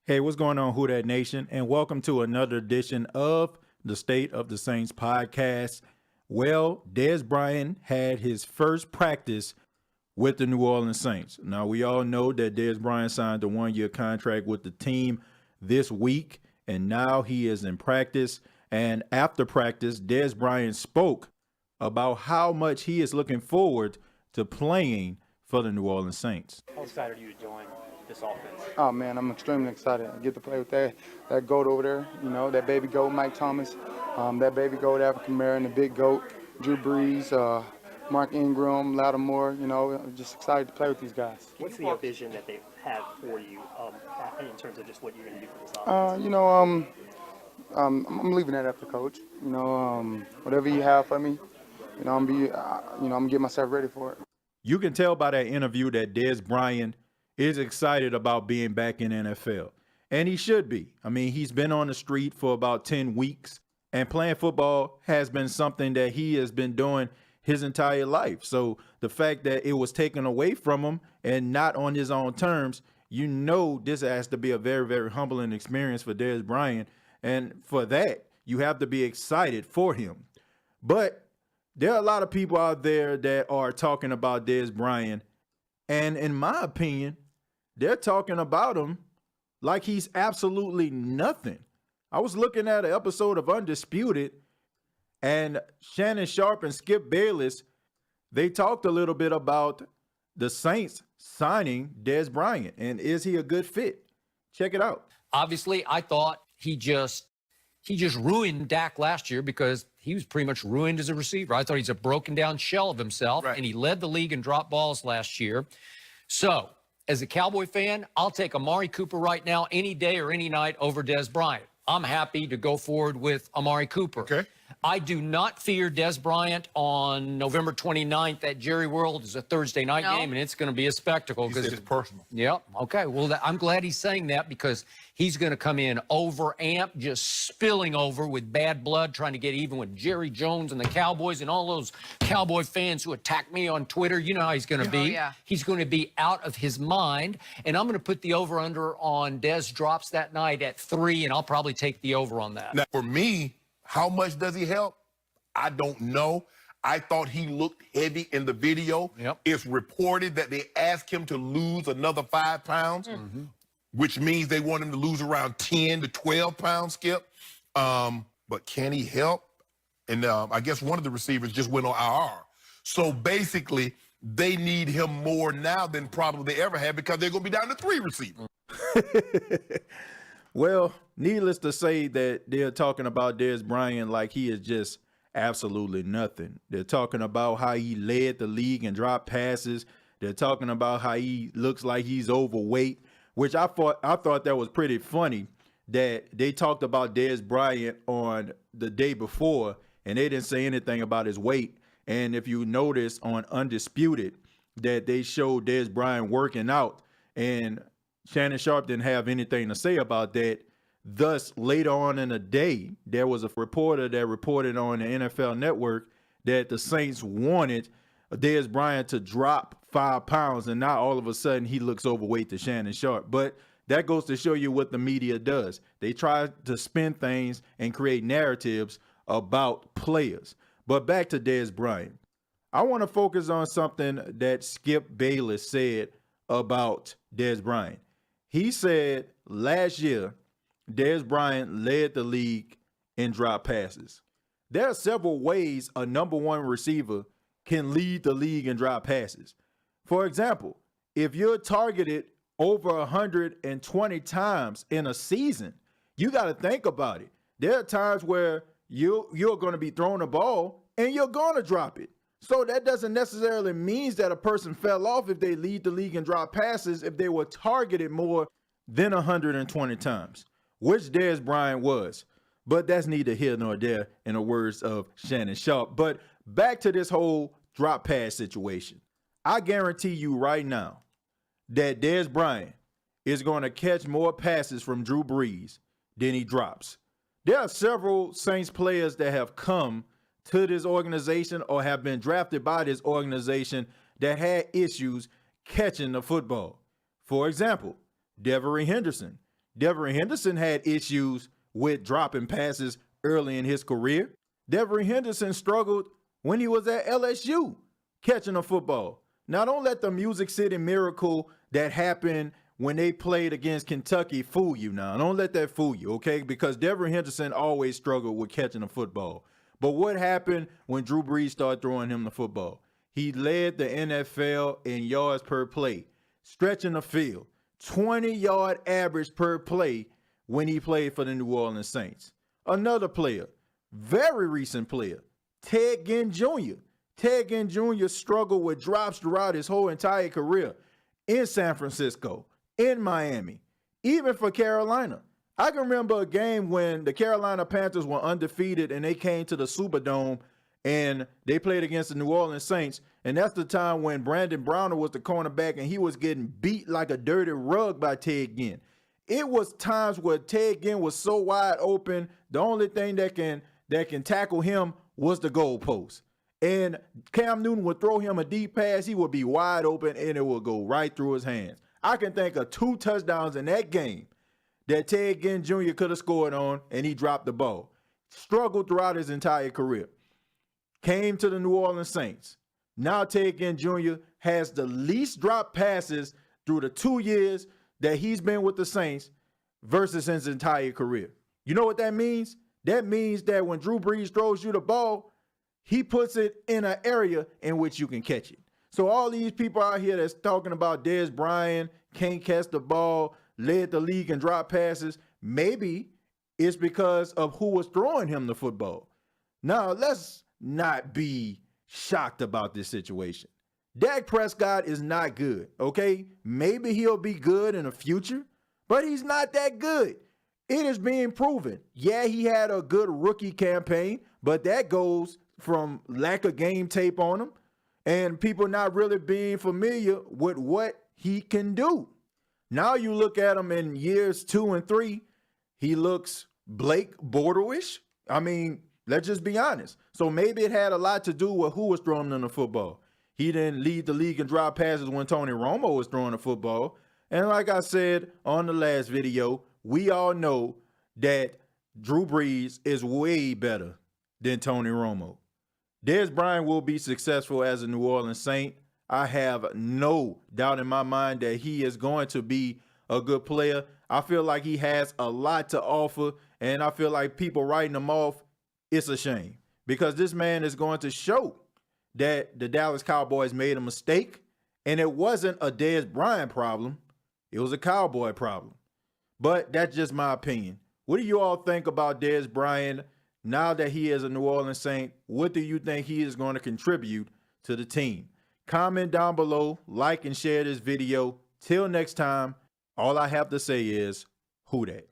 Hey, what's going on, Who Dat Nation? And welcome to another edition of the State of the Saints podcast. Well, Dez Bryant had his first practice with the New Orleans Saints. Now, we all know that Dez Bryant signed a one-year contract with the team this week, and now he is in practice. And after practice, Dez Bryant spoke about how much he is looking forward to playing for the New Orleans Saints. How excited are you to join this offense? Oh man, I'm extremely excited. I get to play with that GOAT over there, that baby GOAT, Mike Thomas, that baby GOAT, Alvin Kamara, and the big GOAT, Drew Brees, Mark Ingram, Lattimore, just excited to play with these guys. What's the vision that they have for you in terms of just what you're going to do for this offense? I'm leaving that up to coach. Whatever you have for me, I'm gonna get myself ready for it. You can tell by that interview that Dez Bryant is excited about being back in NFL. And he should be. I mean, he's been on the street for about 10 weeks, and playing football has been something that he has been doing his entire life. So the fact that it was taken away from him and not on his own terms, this has to be a very, very humbling experience for Dez Bryant. And for that, you have to be excited for him. But there are a lot of people out there that are talking about Dez Bryant, and in my opinion, they're talking about him like he's absolutely nothing. I was looking at an episode of Undisputed, and Shannon Sharpe and Skip Bayless, they talked a little bit about the Saints signing Dez Bryant, and is he a good fit? Check it out. Obviously, I thought he just ruined Dak last year because he was pretty much ruined as a receiver. I thought he's a broken down shell of himself, and he led the league in drop balls last year. So, as a Cowboy fan, I'll take Amari Cooper right now any day or any night over Dez Bryant. I'm happy to go forward with Amari Cooper. Okay. I do not fear Dez Bryant on November 29th at Jerry World. It's a Thursday night game, and it's going to be a spectacle. Because it's personal. Yep. Okay. Well, I'm glad he's saying that because he's going to come in overamped, just spilling over with bad blood, trying to get even with Jerry Jones and the Cowboys and all those Cowboy fans who attack me on Twitter. You know how he's going to be. Oh, yeah. He's going to be out of his mind. And I'm going to put the over-under on Dez drops that night at 3, and I'll probably take the over on that. Now, for me, how much does he help? I don't know. I thought he looked heavy in the video. Yep. It's reported that they asked him to lose another 5 pounds, which means they want him to lose around 10 to 12 pounds, Skip. But can he help? And I guess one of the receivers just went on IR. So basically, they need him more now than probably they ever had because they're going to be down to 3 receivers. Well, needless to say that they're talking about Dez Bryant like he is just absolutely nothing. They're talking about how he led the league in drop passes. They're talking about how he looks like he's overweight, which I thought that was pretty funny that they talked about Dez Bryant on the day before and they didn't say anything about his weight. And if you notice on Undisputed that they showed Dez Bryant working out, and Shannon Sharpe didn't have anything to say about that. Thus, later on in the day, there was a reporter that reported on the NFL Network that the Saints wanted Dez Bryant to drop 5 pounds, and now all of a sudden he looks overweight to Shannon Sharpe. But that goes to show you what the media does. They try to spin things and create narratives about players. But back to Dez Bryant. I want to focus on something that Skip Bayless said about Dez Bryant. He said last year, Dez Bryant led the league in drop passes. There are several ways a number one receiver can lead the league in drop passes. For example, if you're targeted over 120 times in a season, you got to think about it. There are times where you're going to be throwing a ball and you're going to drop it. So that doesn't necessarily mean that a person fell off if they lead the league in drop passes if they were targeted more than 120 times, which Dez Bryant was. But that's neither here nor there in the words of Shannon Sharpe. But back to this whole drop pass situation. I guarantee you right now that Dez Bryant is going to catch more passes from Drew Brees than he drops. There are several Saints players that have come to this organization or have been drafted by this organization that had issues catching the football. For example, Devery Henderson. Devery Henderson had issues with dropping passes early in his career. Devery Henderson struggled when he was at LSU catching a football. Now, don't let the Music City Miracle that happened when they played against Kentucky fool you now. Don't let that fool you, okay? Because Devery Henderson always struggled with catching a football. But what happened when Drew Brees started throwing him the football? He led the NFL in yards per play, stretching the field, 20-yard average per play when he played for the New Orleans Saints. Another player, very recent player, Ted Ginn Jr. Ted Ginn Jr. struggled with drops throughout his whole entire career in San Francisco, in Miami, even for Carolina. I can remember a game when the Carolina Panthers were undefeated and they came to the Superdome and they played against the New Orleans Saints. And that's the time when Brandon Browner was the cornerback and he was getting beat like a dirty rug by Ted Ginn. It was times where Ted Ginn was so wide open, the only thing that can tackle him was the goalpost. And Cam Newton would throw him a deep pass, he would be wide open and it would go right through his hands. I can think of 2 touchdowns in that game that Ted Ginn Jr. could have scored on, and he dropped the ball. Struggled throughout his entire career. Came to the New Orleans Saints. Now Ted Ginn Jr. has the least drop passes through the 2 years that he's been with the Saints versus his entire career. You know what that means? That means that when Drew Brees throws you the ball, he puts it in an area in which you can catch it. So all these people out here that's talking about Dez Bryant can't catch the ball, led the league in drop passes, maybe it's because of who was throwing him the football. Now, let's not be shocked about this situation. Dak Prescott is not good, okay? Maybe he'll be good in the future, but he's not that good. It is being proven. Yeah, he had a good rookie campaign, but that goes from lack of game tape on him and people not really being familiar with what he can do. Now you look at him in years 2 and 3, he looks Blake Bortles-ish. I mean, let's just be honest. So maybe it had a lot to do with who was throwing him the football. He didn't lead the league in drop passes when Tony Romo was throwing the football. And like I said on the last video, we all know that Drew Brees is way better than Tony Romo. Dez Bryant will be successful as a New Orleans Saint. I have no doubt in my mind that he is going to be a good player. I feel like he has a lot to offer, and I feel like people writing him off, it's a shame. Because this man is going to show that the Dallas Cowboys made a mistake, and it wasn't a Dez Bryant problem. It was a Cowboy problem. But that's just my opinion. What do you all think about Dez Bryant now that he is a New Orleans Saint? What do you think he is going to contribute to the team? Comment down below, like and share this video. Till next time, all I have to say is, who dat?